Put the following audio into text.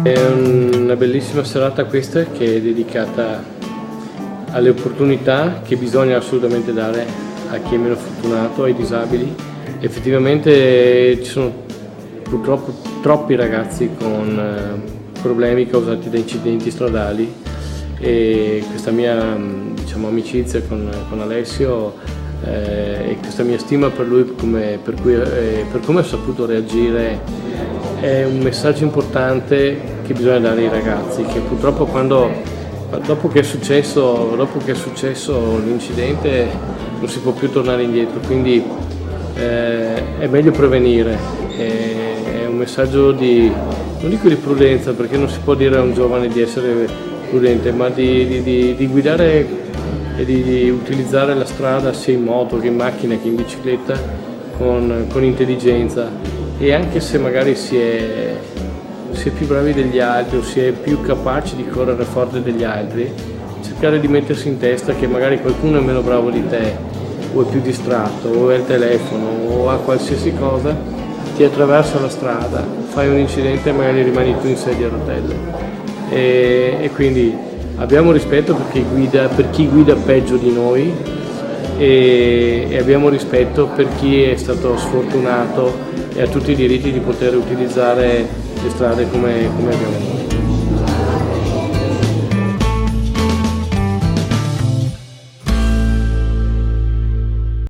È una bellissima serata questa che è dedicata alle opportunità che bisogna assolutamente dare a chi è meno fortunato, ai disabili. Effettivamente ci sono purtroppo troppi ragazzi con problemi causati da incidenti stradali e questa mia amicizia con Alessio e questa mia stima per lui per come ha saputo reagire è un messaggio importante che bisogna dare ai ragazzi, che purtroppo dopo che è successo l'incidente non si può più tornare indietro, quindi è meglio prevenire, è un messaggio non dico di prudenza, perché non si può dire a un giovane di essere prudente, ma di guidare e di utilizzare la strada sia in moto che in macchina che in bicicletta con intelligenza. E anche se magari si è più bravi degli altri o si è più capaci di correre forte degli altri, cercare di mettersi in testa che magari qualcuno è meno bravo di te, o è più distratto, o è al telefono, o ha qualsiasi cosa, ti attraversa la strada, fai un incidente e magari rimani tu in sedia a rotelle. E quindi abbiamo rispetto per chi guida peggio di noi e abbiamo rispetto per chi è stato sfortunato e ha tutti i diritti di poter utilizzare le strade come abbiamo noi.